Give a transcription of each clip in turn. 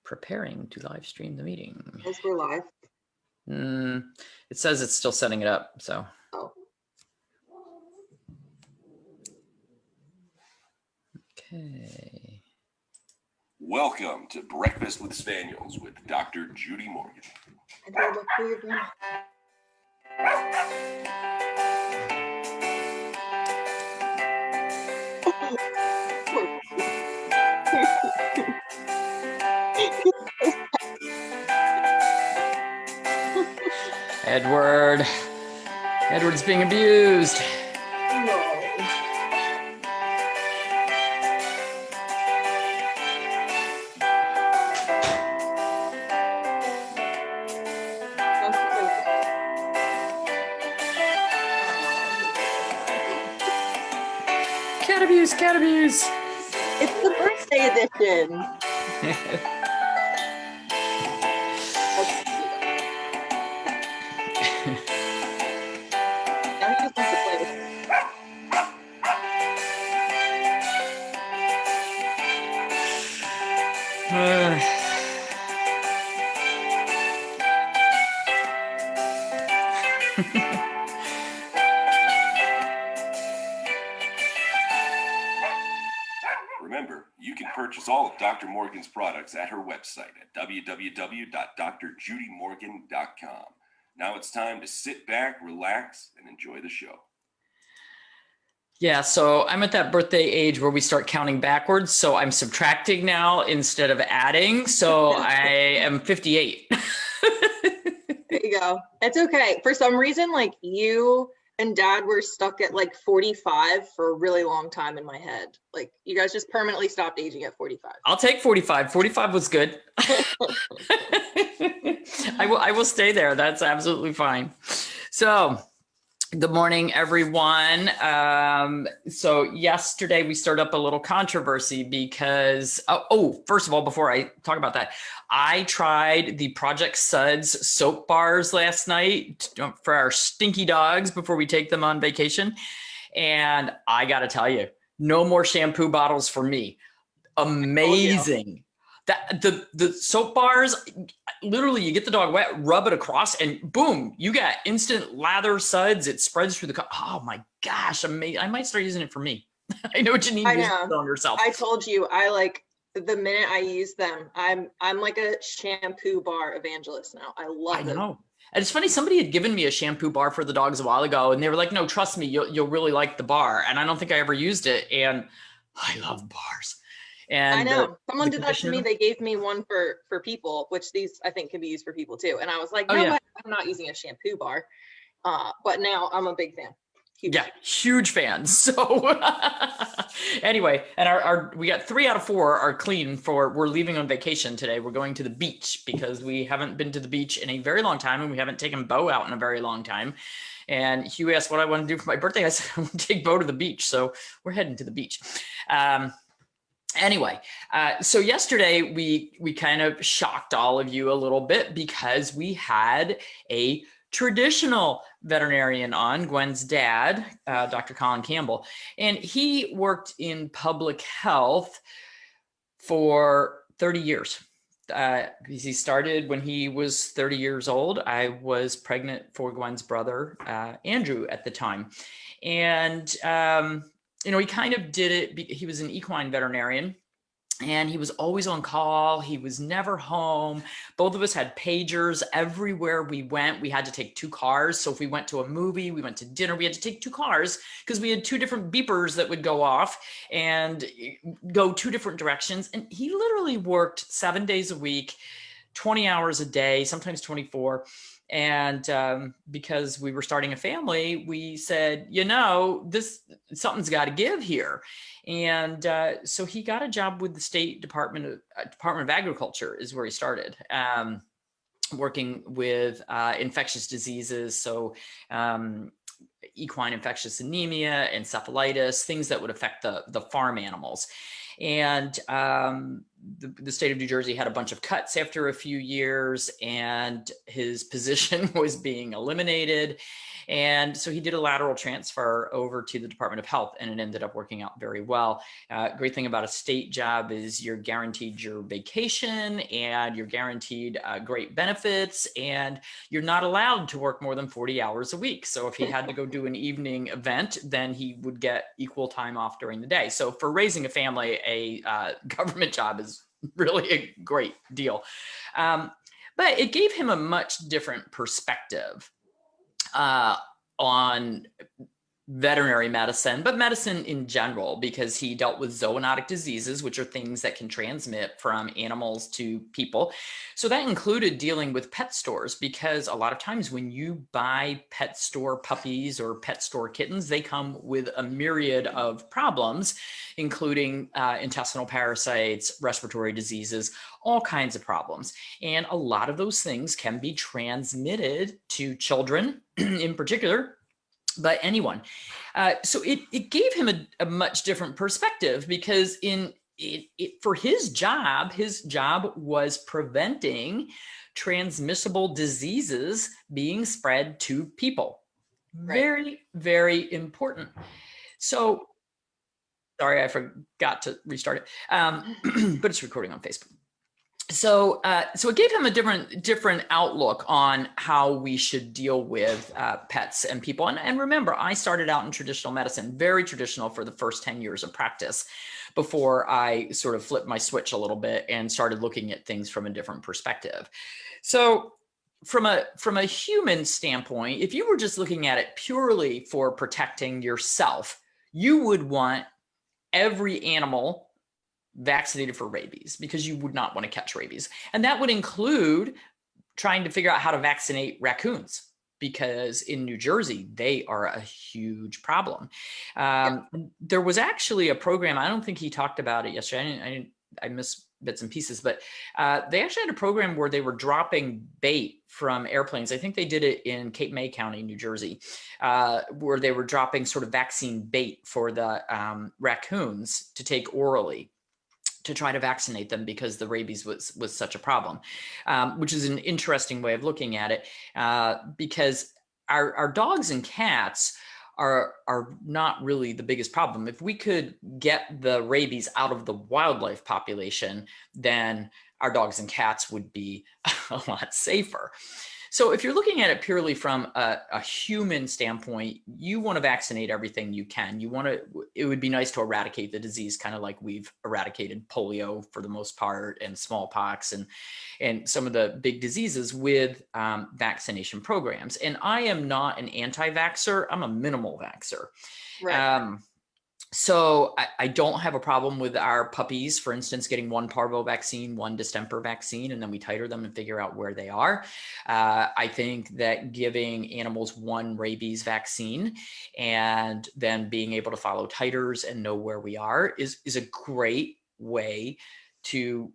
preparing to live stream the meeting. Yes, we're live. It says it's still setting it up, so. Oh. Okay. Welcome to Breakfast with Spaniels with Dr. Judy Morgan. And I look for your grandma. Edward's being abused. No. Cat abuse. It's the birthday edition. Now he just wants to play with Remember, you can purchase all of Dr. Morgan's products at her website at www.drjudymorgan.com. Now it's time to sit back, relax, and enjoy the show. Yeah, so I'm at that birthday age where we start counting backwards. So I'm subtracting now instead of adding. So I am 58. There you go. It's okay. For some reason, like you and Dad were stuck at like 45 for a really long time in my head. Like you guys just permanently stopped aging at 45. I'll take 45. 45 was good. I will stay there. That's absolutely fine. So good morning, everyone. So yesterday we started up a little controversy because, first of all, before I talk about that, I tried the Project Suds soap bars last night for our stinky dogs before we take them on vacation. And I got to tell you, no more shampoo bottles for me. Amazing. That the soap bars, literally you get the dog wet, rub it across and boom, you got instant lather suds. It spreads through the oh my gosh, amazing. I might start using it for me. I know what you need to use it on yourself. I told you, I like the minute I use them, I'm like a shampoo bar evangelist now. I love it. I know. And it's funny, somebody had given me a shampoo bar for the dogs a while ago and they were like, no, trust me, you'll really like the bar. And I don't think I ever used it. And I love bars. And I know someone did that to me. They gave me one for people, which these I think can be used for people too. And I was like, no, I'm not using a shampoo bar. But now I'm a big fan. Huge fan. So anyway, and we got 3 out of 4 are clean we're leaving on vacation today. We're going to the beach because we haven't been to the beach in a very long time and we haven't taken Bo out in a very long time. And Hugh asked what I want to do for my birthday. I said, I want to take Bo to the beach. So we're heading to the beach. Anyway, so yesterday we kind of shocked all of you a little bit because we had a traditional veterinarian on, Gwen's dad, Dr. Colin Campbell, and he worked in public health for 30 years. He started when he was 30 years old. I was pregnant for Gwen's brother, Andrew, at the time. And he kind of did it. He was an equine veterinarian and he was always on call. He was never home. Both of us had pagers everywhere we went. We had to take 2 cars. So if we went to a movie, we went to dinner, we had to take 2 cars because we had 2 different beepers that would go off and go 2 different directions. And he literally worked 7 days a week, 20 hours a day, sometimes 24. And because we were starting a family, we said, something's got to give here. And so he got a job with the State Department of Agriculture is where he started, working with infectious diseases. So equine infectious anemia, encephalitis, things that would affect the farm animals. And the state of New Jersey had a bunch of cuts after a few years, and his position was being eliminated. And so he did a lateral transfer over to the Department of Health, and it ended up working out very well. Great thing about a state job is you're guaranteed your vacation, and you're guaranteed great benefits, and you're not allowed to work more than 40 hours a week. So if he had to go do an evening event, then he would get equal time off during the day. So for raising a family, a government job is really a great deal. But it gave him a much different perspective on veterinary medicine, but medicine in general, because he dealt with zoonotic diseases, which are things that can transmit from animals to people. So that included dealing with pet stores, because a lot of times when you buy pet store puppies or pet store kittens, they come with a myriad of problems, including intestinal parasites, respiratory diseases, all kinds of problems. And a lot of those things can be transmitted to children in particular, but anyone. So it gave him a much different perspective, because for his job was preventing transmissible diseases being spread to people. Right. Very, very important. So, sorry, I forgot to restart it, but it's recording on Facebook. So it gave him a different outlook on how we should deal with pets and people. And remember, I started out in traditional medicine, very traditional, for the first 10 years of practice, before I sort of flipped my switch a little bit and started looking at things from a different perspective. So from a human standpoint, if you were just looking at it purely for protecting yourself, you would want every animal vaccinated for rabies, because you would not want to catch rabies. And that would include trying to figure out how to vaccinate raccoons, because in New Jersey, they are a huge problem. There was actually a program, I don't think he talked about it yesterday. I missed bits and pieces, but they actually had a program where they were dropping bait from airplanes. I think they did it in Cape May County, New Jersey, where they were dropping sort of vaccine bait for the raccoons to take orally, to try to vaccinate them, because the rabies was such a problem, which is an interesting way of looking at it, because our dogs and cats are not really the biggest problem. If we could get the rabies out of the wildlife population, then our dogs and cats would be a lot safer. So if you're looking at it purely from a human standpoint, you want to vaccinate everything you can. It would be nice to eradicate the disease, kind of like we've eradicated polio for the most part, and smallpox, and some of the big diseases with vaccination programs. And I am not an anti-vaxxer, I'm a minimal-vaxer. Right. So I don't have a problem with our puppies, for instance, getting one parvo vaccine, one distemper vaccine, and then we titer them and figure out where they are. I think that giving animals one rabies vaccine and then being able to follow titers and know where we are is a great way to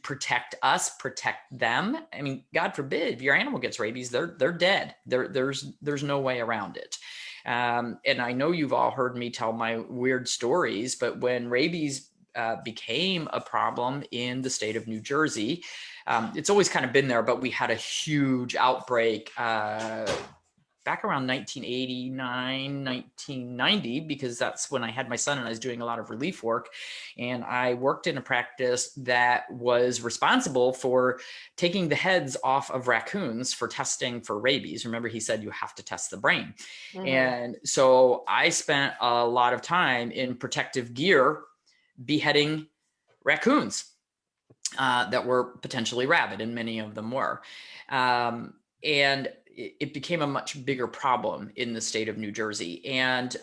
protect us, protect them. I mean, God forbid, if your animal gets rabies, they're dead. There's no way around it. And I know you've all heard me tell my weird stories, but when rabies became a problem in the state of New Jersey, it's always kind of been there, but we had a huge outbreak back around 1989, 1990, because that's when I had my son and I was doing a lot of relief work. And I worked in a practice that was responsible for taking the heads off of raccoons for testing for rabies. Remember, he said you have to test the brain. Mm-hmm. And so I spent a lot of time in protective gear beheading raccoons that were potentially rabid, and many of them were. And it became a much bigger problem in the state of New Jersey. And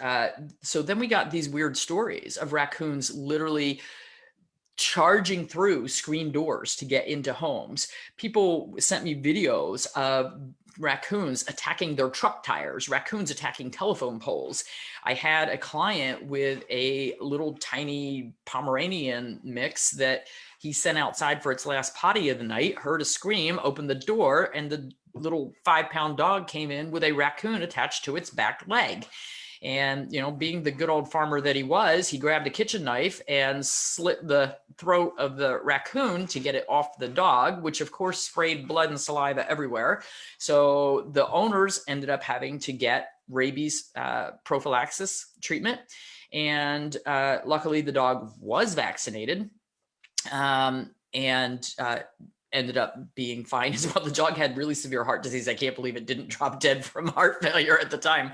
so then we got these weird stories of raccoons literally charging through screen doors to get into homes. People sent me videos of raccoons attacking their truck tires, raccoons attacking telephone poles. I had a client with a little tiny Pomeranian mix that he sent outside for its last potty of the night, heard a scream, opened the door, and the little 5-pound dog came in with a raccoon attached to its back leg. And, you know, being the good old farmer that he was, he grabbed a kitchen knife and slit the throat of the raccoon to get it off the dog, which of course sprayed blood and saliva everywhere. So the owners ended up having to get rabies prophylaxis treatment. And luckily the dog was vaccinated. Ended up being fine as well. The dog had really severe heart disease. I can't believe it didn't drop dead from heart failure at the time.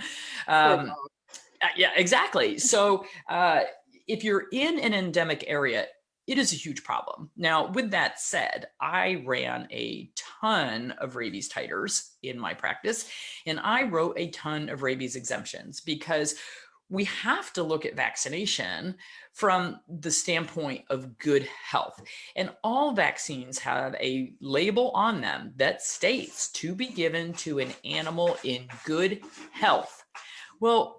Yeah, exactly. So if you're in an endemic area, it is a huge problem. Now, with that said, I ran a ton of rabies titers in my practice, and I wrote a ton of rabies exemptions because we have to look at vaccination from the standpoint of good health. And all vaccines have a label on them that states to be given to an animal in good health. Well,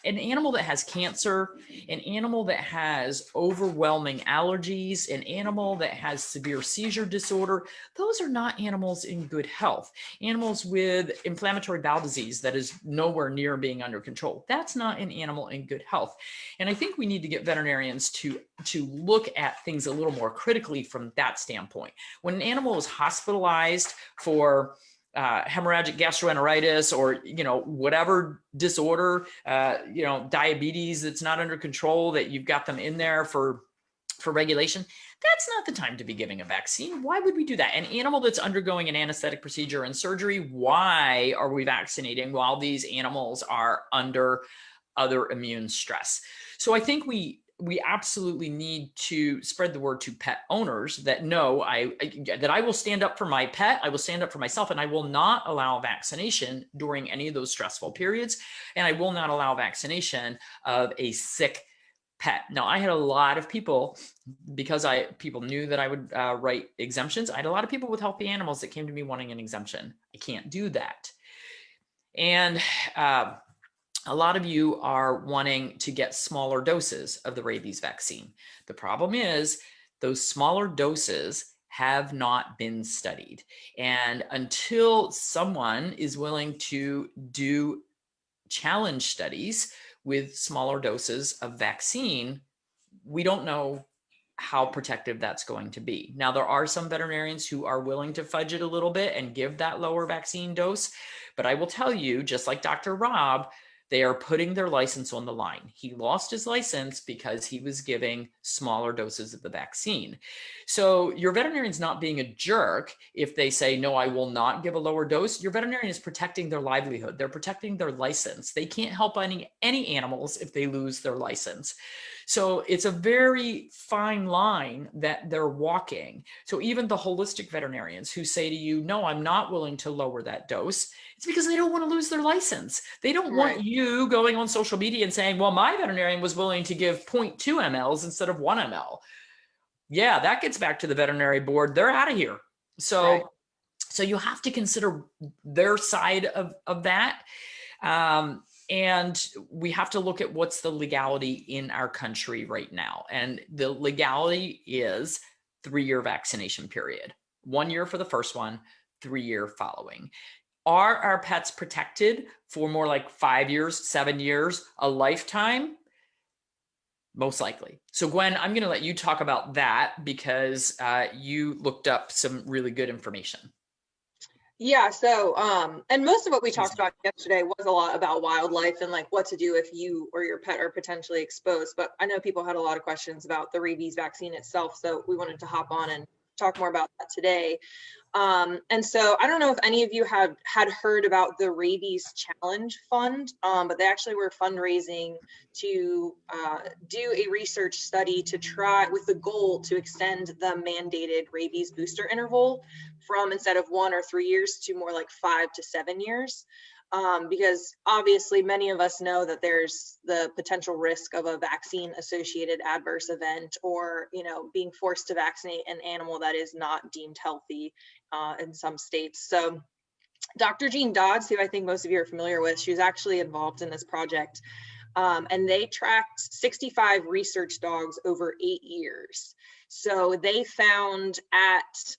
an animal that has cancer, an animal that has overwhelming allergies, an animal that has severe seizure disorder, those are not animals in good health. Animals with inflammatory bowel disease that is nowhere near being under control, that's not an animal in good health. And I think we need to get veterinarians to look at things a little more critically from that standpoint. When an animal is hospitalized for hemorrhagic gastroenteritis or, you know, whatever disorder, you know, diabetes that's not under control, that you've got them in there for regulation, that's not the time to be giving a vaccine. Why would we do that? An animal that's undergoing an anesthetic procedure and surgery, why are we vaccinating while these animals are under other immune stress? So I think we absolutely need to spread the word to pet owners that no, that I will stand up for my pet, I will stand up for myself, and I will not allow vaccination during any of those stressful periods. And I will not allow vaccination of a sick pet. Now, I had a lot of people, because people knew that I would write exemptions. I had a lot of people with healthy animals that came to me wanting an exemption. I can't do that. And a lot of you are wanting to get smaller doses of the rabies vaccine. The problem is those smaller doses have not been studied. And until someone is willing to do challenge studies with smaller doses of vaccine, we don't know how protective that's going to be. Now, there are some veterinarians who are willing to fudge it a little bit and give that lower vaccine dose. But I will tell you, just like Dr. Rob, they are putting their license on the line. He lost his license because he was giving smaller doses of the vaccine. So your veterinarian's not being a jerk if they say, no, I will not give a lower dose. Your veterinarian is protecting their livelihood. They're protecting their license. They can't help any animals if they lose their license. So it's a very fine line that they're walking. So even the holistic veterinarians who say to you, no, I'm not willing to lower that dose, it's because they don't want to lose their license. They don't want you going on social media and saying, well, my veterinarian was willing to give 0.2 mLs instead of 1 ml. Yeah, that gets back to the veterinary board. They're out of here. So you have to consider their side of that. And we have to look at what's the legality in our country right now. And the legality is 3-year vaccination period. 1 year for the first one, 3-year following. Are our pets protected for more like 5 years, 7 years, a lifetime? Most likely. So Gwen, I'm going to let you talk about that because you looked up some really good information. Yeah, so and most of what we talked about yesterday was a lot about wildlife and like what to do if you or your pet are potentially exposed. But I know people had a lot of questions about the rabies vaccine itself, so we wanted to hop on and talk more about that today. And so I don't know if any of you had heard about the Rabies Challenge Fund, but they actually were fundraising to do a research study to try with the goal to extend the mandated rabies booster interval from instead of 1 or 3 years to more like 5 to 7 years. Because obviously many of us know that there's the potential risk of a vaccine associated adverse event or, you know, being forced to vaccinate an animal that is not deemed healthy in some states. So Dr. Jean Dodds, who I think most of you are familiar with, she was actually involved in this project. And they tracked 65 research dogs over 8 years. So they found at,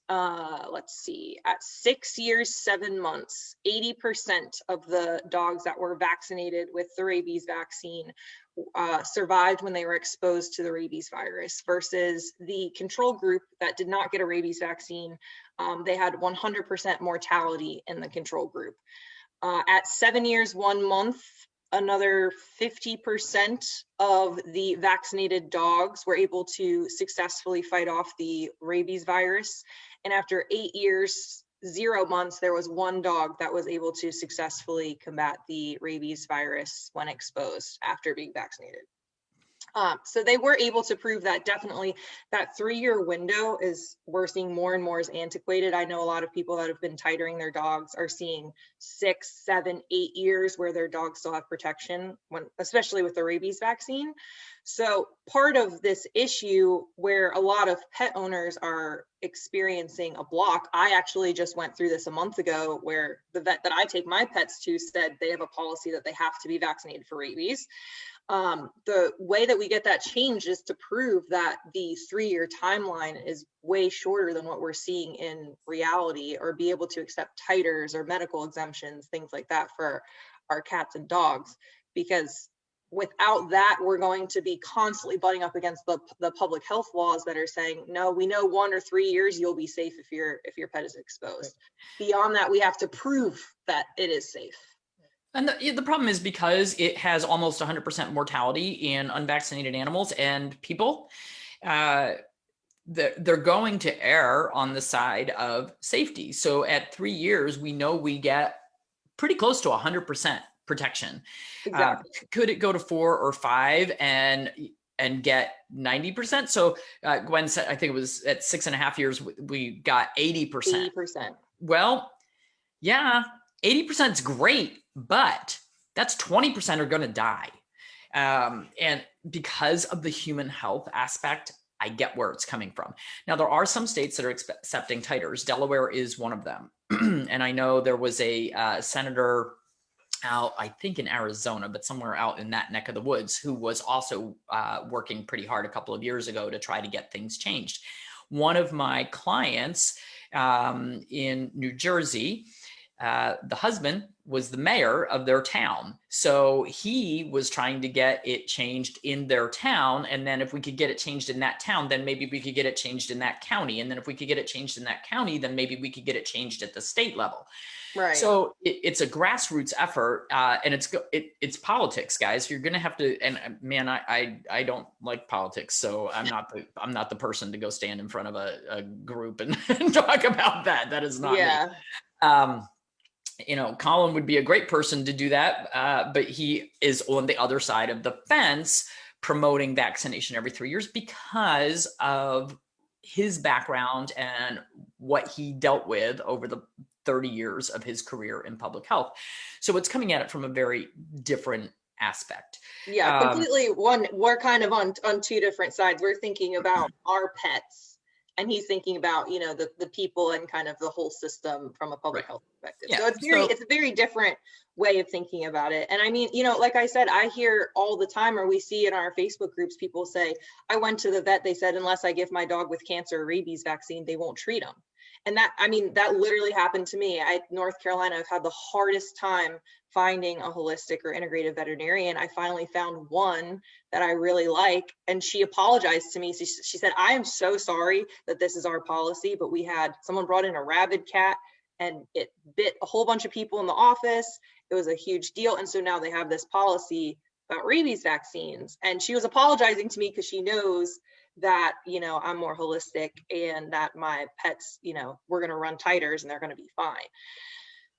let's see, at 6 years, 7 months, 80% of the dogs that were vaccinated with the rabies vaccine survived when they were exposed to the rabies virus, versus the control group that did not get a rabies vaccine. They had 100% mortality in the control group. At 7 years, 1 month, another 50% of the vaccinated dogs were able to successfully fight off the rabies virus. And after 8 years, 0 months, there was 1 dog that was able to successfully combat the rabies virus when exposed after being vaccinated. So they were able to prove that definitely that 3-year window is, we're seeing more and more, is antiquated. I know a lot of people that have been titering their dogs are seeing 6, 7, 8 years where their dogs still have protection, when, especially with the rabies vaccine. So part of this issue where a lot of pet owners are experiencing a block, I actually just went through this a month ago, where the vet that I take my pets to said they have a policy that they have to be vaccinated for rabies. The way that we get that changed is to prove that the 3-year timeline is way shorter than what we're seeing in reality, or be able to accept titers or medical exemptions, things like that for our cats and dogs. Because without that, we're going to be constantly butting up against the public health laws that are saying, no, we know 1 or 3 years you'll be safe if your pet is exposed. Beyond that, we have to prove that it is safe. And the problem is, because it has almost 100% mortality in unvaccinated animals and people, they're going to err on the side of safety. So at 3 years, we know we get pretty close to 100% protection. Exactly. Could it go to 4 or 5 and get 90%? So Gwen said, I think it was at 6.5 years, we got 80%. 80%. Well, yeah, 80% is great, but that's 20% are going to die. And because of the human health aspect, I get where it's coming from. Now, there are some states that are accepting titers. Delaware is one of them. And I know there was a senator out, I think in Arizona, but somewhere out in that neck of the woods, who was also working pretty hard a couple of years ago to try to get things changed. One of my clients in New Jersey, the husband was the mayor of their town. So he was trying to get it changed in their town. And then if we could get it changed in that town, then maybe we could get it changed in that county. And then if we could get it changed in that county, then maybe we could get it changed at the state level. Right. So it's a grassroots effort, and it's politics, guys. You're going to have to, and man, I don't like politics, so I'm not the person to go stand in front of a group and talk about that. That is not me. You know, Colin would be a great person to do that, but he is on the other side of the fence promoting vaccination every 3 years because of his background and what he dealt with over the 30 years of his career in public health. So it's coming at it from a very different aspect. Yeah, completely. We're kind of on 2 different sides. We're thinking about our pets, and he's thinking about, you know, the people and kind of the whole system from a public health perspective. Yeah. So it's a very different way of thinking about it. And I mean, you know, like I said, I hear all the time, or we see in our Facebook groups, people say, I went to the vet, they said, unless I give my dog with cancer or rabies vaccine, they won't treat him. And that, I mean, that literally happened to me. North Carolina, I've had the hardest time finding a holistic or integrative veterinarian. I finally found one that I really like, and she apologized to me. She said, I am so sorry that this is our policy, but we had someone brought in a rabid cat and it bit a whole bunch of people in the office. It was a huge deal. And so now they have this policy about rabies vaccines. And she was apologizing to me because she knows that, you know, I'm more holistic and that my pets, you know, we're going to run titers and they're going to be fine.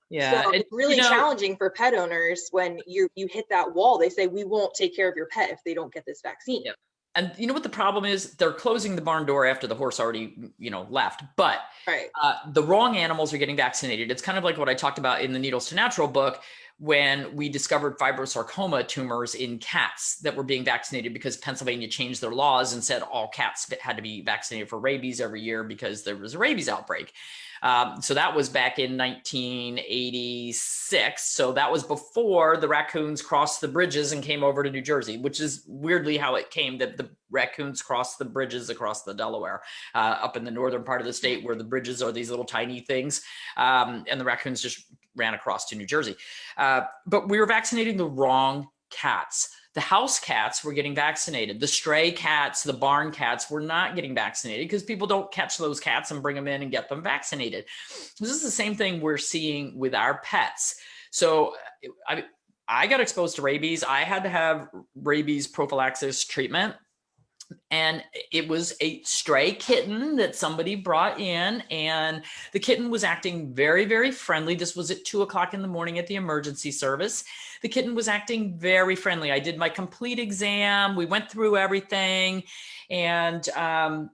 Yeah. So it's really challenging for pet owners when you hit that wall. They say, we won't take care of your pet if they don't get this vaccine. Yep. And you know what the problem is? They're closing the barn door after the horse already, you know, left. But right. The wrong animals are getting vaccinated. It's kind of like what I talked about in the Needles to Natural book, when we discovered fibrosarcoma tumors in cats that were being vaccinated because Pennsylvania changed their laws and said all cats had to be vaccinated for rabies every year because there was a rabies outbreak. So that was back in 1986. So that was before the raccoons crossed the bridges and came over to New Jersey, which is weirdly how it came, that the raccoons crossed the bridges across the Delaware, up in the northern part of the state where the bridges are these little tiny things. And the raccoons just ran across to New Jersey. But we were vaccinating the wrong cats. The house cats were getting vaccinated. The stray cats, the barn cats were not getting vaccinated because people don't catch those cats and bring them in and get them vaccinated. This is the same thing we're seeing with our pets. So I got exposed to rabies. I had to have rabies prophylaxis treatment. And it was a stray kitten that somebody brought in, and the kitten was acting very, very friendly. This was at 2 o'clock in the morning at the emergency service. The kitten was acting very friendly. I did my complete exam. We went through everything, and I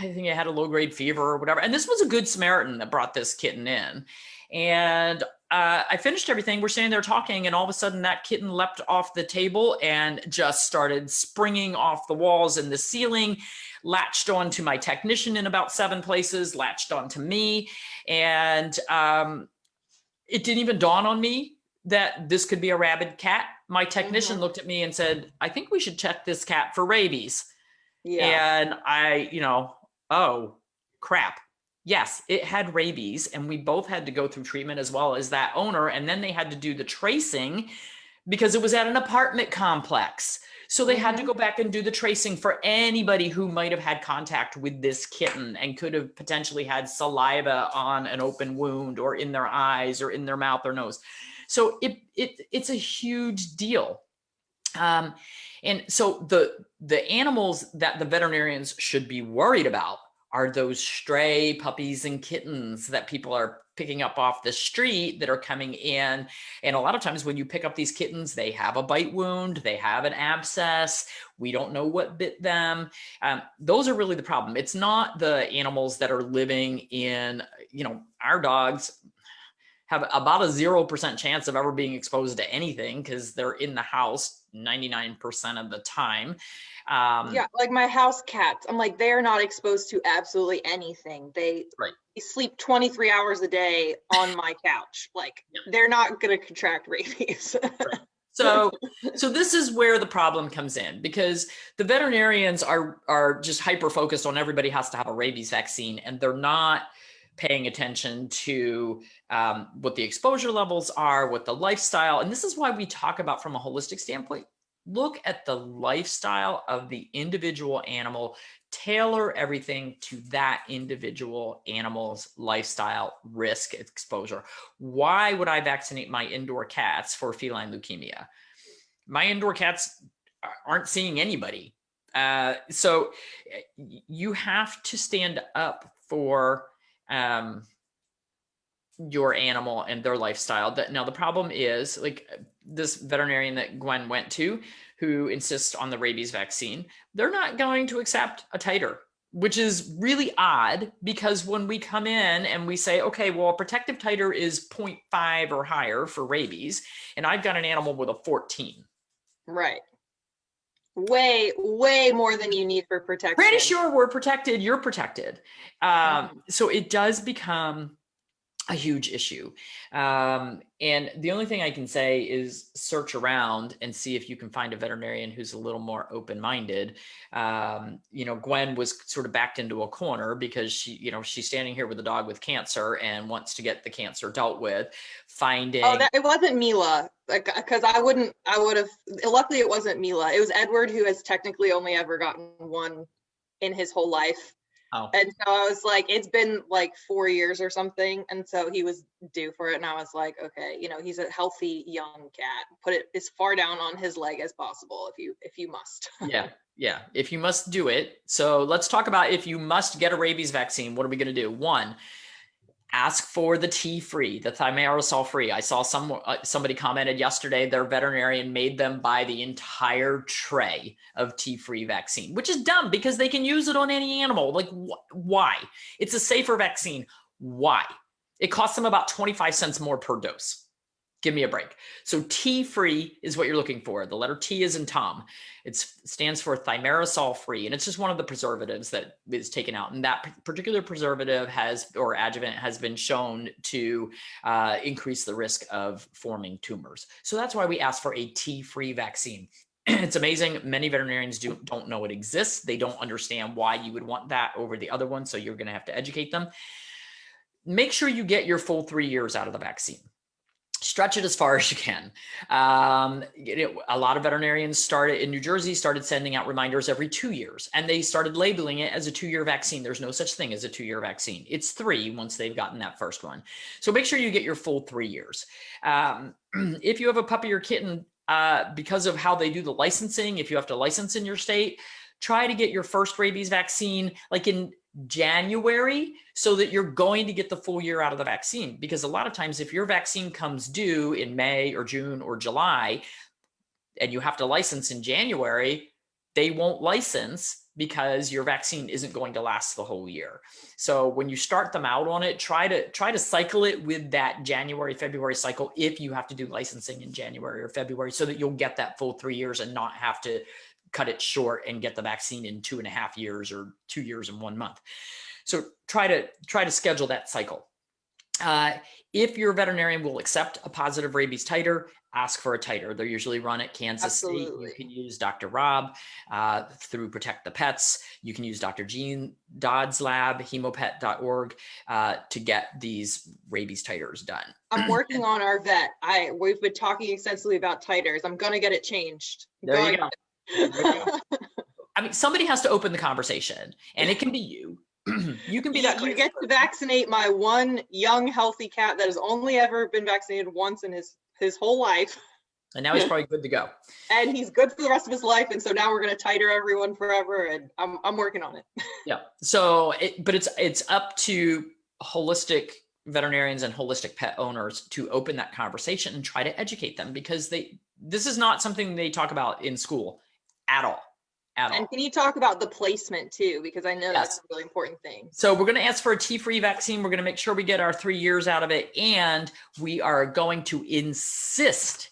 think it had a low-grade fever or whatever. And this was a good Samaritan that brought this kitten in. And I finished everything. We're standing there talking, and all of a sudden that kitten leapt off the table and just started springing off the walls and the ceiling, latched onto my technician in about 7 places, latched onto me. And it didn't even dawn on me that this could be a rabid cat. My technician looked at me and said, I think we should check this cat for rabies. Yeah. And oh, crap. Yes, it had rabies, and we both had to go through treatment as well as that owner. And then they had to do the tracing because it was at an apartment complex. So they had to go back and do the tracing for anybody who might have had contact with this kitten and could have potentially had saliva on an open wound or in their eyes or in their mouth or nose. So it's a huge deal. And so the animals that the veterinarians should be worried about are those stray puppies and kittens that people are picking up off the street that are coming in. And a lot of times when you pick up these kittens, they have a bite wound, they have an abscess, we don't know what bit them. Those are really the problem. It's not the animals that are living in, our dogs have about a 0% chance of ever being exposed to anything because they're in the house 99% of the time. Yeah, like my house cats, I'm like, they're not exposed to absolutely anything. They sleep 23 hours a day on my couch. Like, they're not going to contract rabies. Right. So this is where the problem comes in, because the veterinarians are just hyper focused on everybody has to have a rabies vaccine, and they're not paying attention to what the exposure levels are, what the lifestyle. And this is why we talk about, from a holistic standpoint, look at the lifestyle of the individual animal, tailor everything to that individual animal's lifestyle, risk, exposure. Why would I vaccinate my indoor cats for feline leukemia? My indoor cats aren't seeing anybody. So you have to stand up for your animal and their lifestyle. Now the problem is, like this veterinarian that Gwen went to, who insists on the rabies vaccine, they're not going to accept a titer, which is really odd, because when we come in and we say, okay, well, a protective titer is 0.5 or higher for rabies, and I've got an animal with a 14. Right. Way more than you need for protection. Pretty sure we're protected, you're protected. So it does become a huge issue. And the only thing I can say is search around and see if you can find a veterinarian who's a little more open-minded. Gwen was sort of backed into a corner because she's standing here with a dog with cancer and wants to get the cancer dealt with. It wasn't Mila, because I would have, luckily it wasn't Mila. It was Edward, who has technically only ever gotten one in his whole life. Oh. And so I was like, it's been like 4 years or something. And so he was due for it. And I was like, okay, he's a healthy young cat. Put it as far down on his leg as possible if you must. Yeah. If you must do it. So let's talk about, if you must get a rabies vaccine, what are we going to do? 1, ask for the T-free, the thimerosal-free. I saw somebody commented yesterday their veterinarian made them buy the entire tray of T-free vaccine, which is dumb because they can use it on any animal. Like, why? It's a safer vaccine. Why? It costs them about 25 cents more per dose. Give me a break. So T-free is what you're looking for. The letter T is in Tom. It stands for thimerosal-free, and it's just one of the preservatives that is taken out. And that particular preservative or adjuvant has been shown to increase the risk of forming tumors. So that's why we ask for a T-free vaccine. It's amazing. Many veterinarians don't know it exists. They don't understand why you would want that over the other one. So you're going to have to educate them. Make sure you get your full 3 years out of the vaccine. Stretch it as far as you can. A lot of veterinarians in New Jersey started sending out reminders every 2 years, and they started labeling it as a 2-year vaccine. There's no such thing as a 2-year vaccine. It's 3 once they've gotten that first one. So make sure you get your full 3 years. If you have a puppy or kitten, because of how they do the licensing, if you have to license in your state, try to get your first rabies vaccine like in January, so that you're going to get the full year out of the vaccine. Because a lot of times if your vaccine comes due in May or June or July and you have to license in January, they won't license because your vaccine isn't going to last the whole year. So when you start them out on it, try to cycle it with that January, February cycle if you have to do licensing in January or February, so that you'll get that full 3 years and not have to cut it short and get the vaccine in 2.5 years or 2 years and 1 month. So try to schedule that cycle. If your veterinarian will accept a positive rabies titer, ask for a titer. They're usually run at Kansas State. You can use Dr. Rob through Protect the Pets. You can use Dr. Jean Dodd's lab, hemopet.org, to get these rabies titers done. I'm working on our vet. We've been talking extensively about titers. I'm going to get it changed. There you go. I mean, somebody has to open the conversation, and it can be you. You can be that. You get to vaccinate my one young, healthy cat that has only ever been vaccinated once in his whole life. And now he's probably good to go. And he's good for the rest of his life. And so now we're going to titer everyone forever. And I'm working on it. Yeah. So, but it's up to holistic veterinarians and holistic pet owners to open that conversation and try to educate them, because this is not something they talk about in school at all. And can you talk about the placement too? Because I know that's a really important thing. So we're going to ask for a T-free vaccine. We're going to make sure we get our 3 years out of it. And we are going to insist.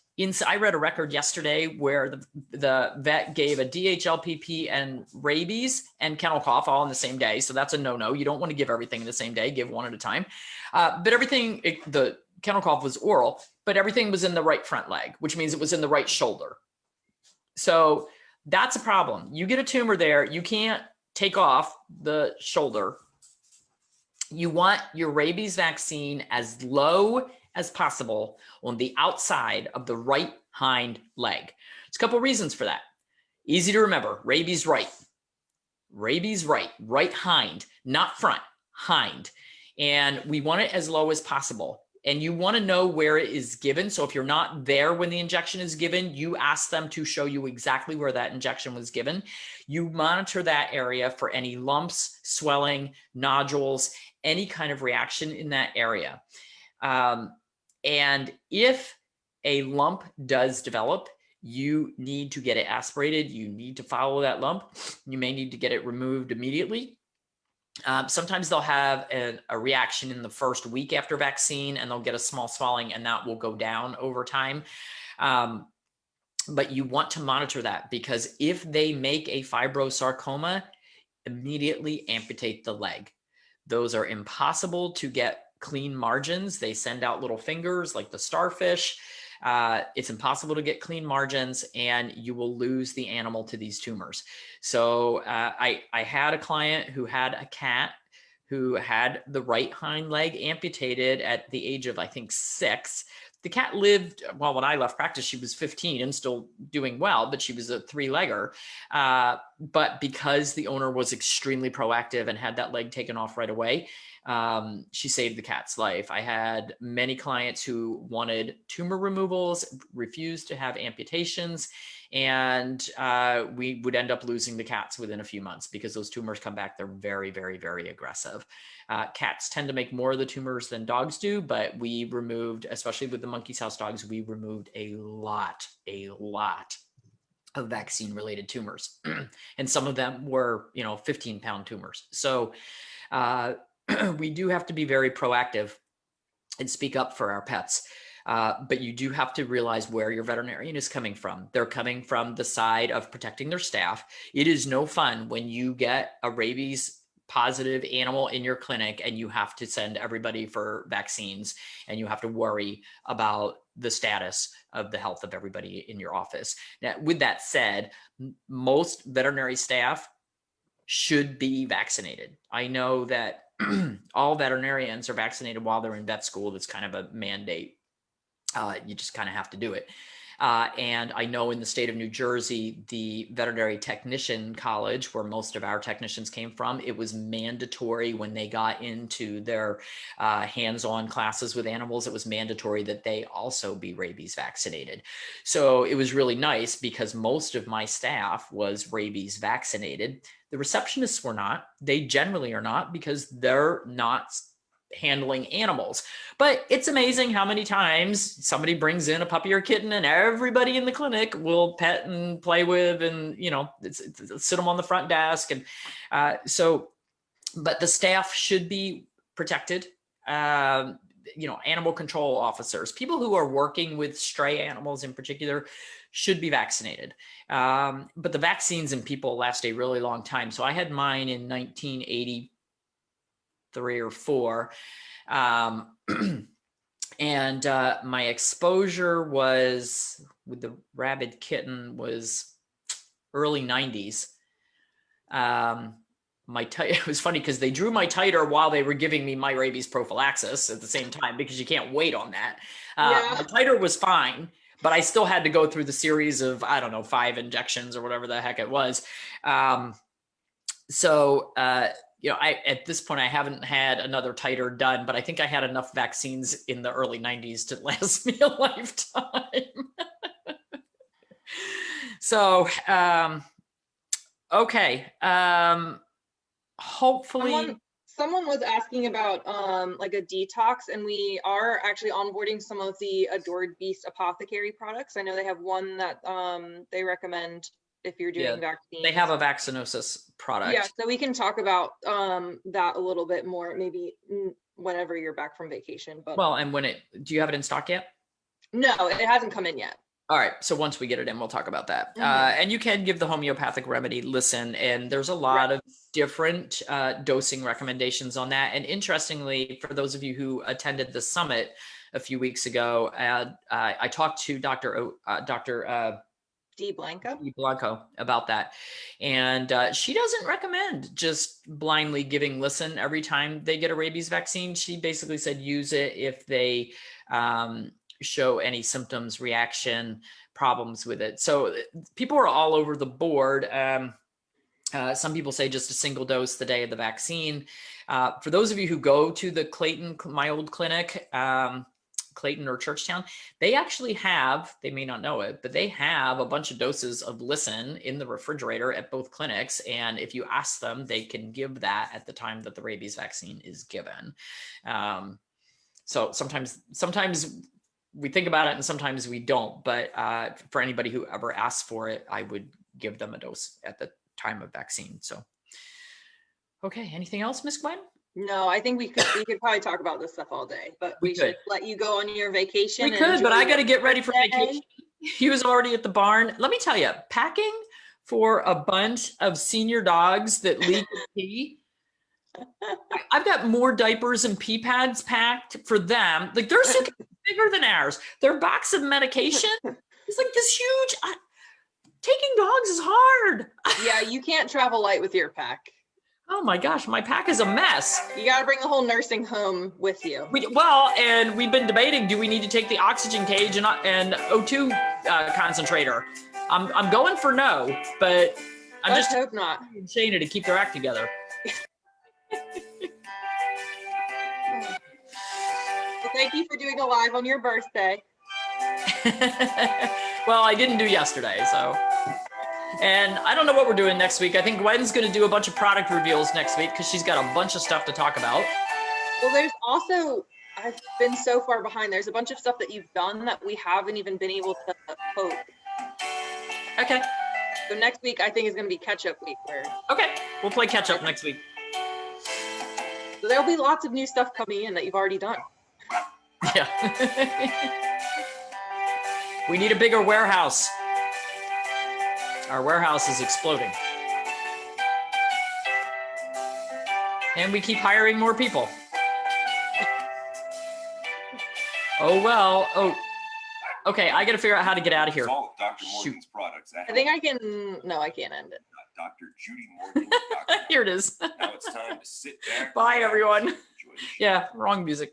I read a record yesterday where the vet gave a DHLPP and rabies and kennel cough all in the same day. So that's a no-no. You don't want to give everything in the same day. Give one at a time. But the kennel cough was oral, but everything was in the right front leg, which means it was in the right shoulder. So that's a problem. You get a tumor there, you can't take off the shoulder. You want your rabies vaccine as low as possible on the outside of the right hind leg. There's a couple of reasons for that. Easy to remember, rabies right. Rabies right hind, not front, hind. And we want it as low as possible. And you want to know where it is given. So if you're not there when the injection is given, you ask them to show you exactly where that injection was given. You monitor that area for any lumps, swelling, nodules, any kind of reaction in that area. And if a lump does develop, you need to get it aspirated. You need to follow that lump. You may need to get it removed immediately. Sometimes they'll have a reaction in the first week after vaccine, and they'll get a small swelling, and that will go down over time. But you want to monitor that, because if they make a fibrosarcoma, immediately amputate the leg. Those are impossible to get clean margins. They send out little fingers like the starfish. It's impossible to get clean margins, and you will lose the animal to these tumors. So I had a client who had a cat who had the right hind leg amputated at the age of, I think, 6. The cat lived, well, when I left practice, she was 15 and still doing well, but she was a 3-legger. But because the owner was extremely proactive and had that leg taken off right away, she saved the cat's life. I had many clients who wanted tumor removals, refused to have amputations, and we would end up losing the cats within a few months because those tumors come back. They're very, very, very aggressive. Cats tend to make more of the tumors than dogs do, but we removed, especially with the monkey's house dogs, we removed a lot of vaccine-related tumors. And some of them were, 15-pound tumors. So we do have to be very proactive and speak up for our pets. But you do have to realize where your veterinarian is coming from. They're coming from the side of protecting their staff. It is no fun when you get a rabies positive animal in your clinic and you have to send everybody for vaccines and you have to worry about the status of the health of everybody in your office. Now, with that said, most veterinary staff should be vaccinated. I know that all veterinarians are vaccinated while they're in vet school. That's kind of a mandate. You just kind of have to do it. And I know in the state of New Jersey, the veterinary technician college, where most of our technicians came from, it was mandatory when they got into their hands-on classes with animals, it was mandatory that they also be rabies vaccinated. So it was really nice because most of my staff was rabies vaccinated. The receptionists were not. They generally are not because they're not handling animals. But it's amazing how many times somebody brings in a puppy or kitten and everybody in the clinic will pet and play with and, you know, sit them on the front desk. And but the staff should be protected. You know, animal control officers, people who are working with stray animals in particular should be vaccinated. But the vaccines in people last a really long time. So I had mine in 1983 or 4. And my exposure was with the Rabid kitten was early 90s. It was funny because they drew my titer while they were giving me my rabies prophylaxis at the same time because you can't wait on that. My titer was fine, but I still had to go through the series of, I don't know, 5 injections or whatever the heck it was. You know, at this point, I haven't had another titer done, but I think I had enough vaccines in the early 90s to last me a lifetime. So, okay. Hopefully. Someone was asking about like a detox, and we are actually onboarding some of the Adored Beast Apothecary products. I know they have one that they recommend if you're doing vaccines. They have a vaccinosis product. Yeah, so we can talk about that a little bit more, maybe whenever you're back from vacation. But well, and do you have it in stock yet? No, it hasn't come in yet. All right, so once we get it in, we'll talk about that. And you can give the homeopathic remedy listen, and there's a lot of different dosing recommendations on that. And interestingly, for those of you who attended the summit a few weeks ago, I talked to Dr. D. Blanco about that. And she doesn't recommend just blindly giving listen every time they get a rabies vaccine. She basically said use it if they show any symptoms, reaction, problems with it. So people are all over the board. Some people say just a single dose the day of the vaccine. For those of you who go to the Clayton, my old clinic, Clayton or Churchtown, they actually have, they may not know it, but they have a bunch of doses of Listen in the refrigerator at both clinics. And if you ask them, they can give that at the time that the rabies vaccine is given. So sometimes we think about it and sometimes we don't, but for anybody who ever asks for it, I would give them a dose at the time of vaccine. So, okay. Anything else, Miss Gwen? No, I think we could probably talk about this stuff all day, but we should let you go on your vacation. We could, but I got to get ready for vacation. He was already at the barn. Let me tell you, packing for a bunch of senior dogs that leak pee. I've got more diapers and pee pads packed for them. Like they're bigger than ours. Their box of medication is like this huge. Taking dogs is hard. Yeah, you can't travel light with your pack. Oh my gosh, my pack is a mess. You got to bring the whole nursing home with you. And we've been debating, do we need to take the oxygen cage and O2 concentrator? I'm going for no, but I'm Let's hope not. Shayna to keep their act together. Well, thank you for doing a live on your birthday. Well, I didn't do yesterday, so. And I don't know what we're doing next week. I think Gwen's going to do a bunch of product reveals next week because she's got a bunch of stuff to talk about. Well, there's also, I've been so far behind. There's a bunch of stuff that you've done that we haven't even been able to post. Okay. So next week, I think, is going to be catch-up week. Okay, we'll play catch-up next week. So there'll be lots of new stuff coming in that you've already done. Yeah. We need a bigger warehouse. Our warehouse is exploding. And we keep hiring more people. Oh, well. Oh, okay. I got to figure out how to get out of here. It's all of Dr. Shoot. Morgan's products. I think I can, no, I can't end it. Dr. Judy Morgan. Here it is. Now it's time to sit back. Bye, relax, everyone. enjoy the show. Yeah, wrong music.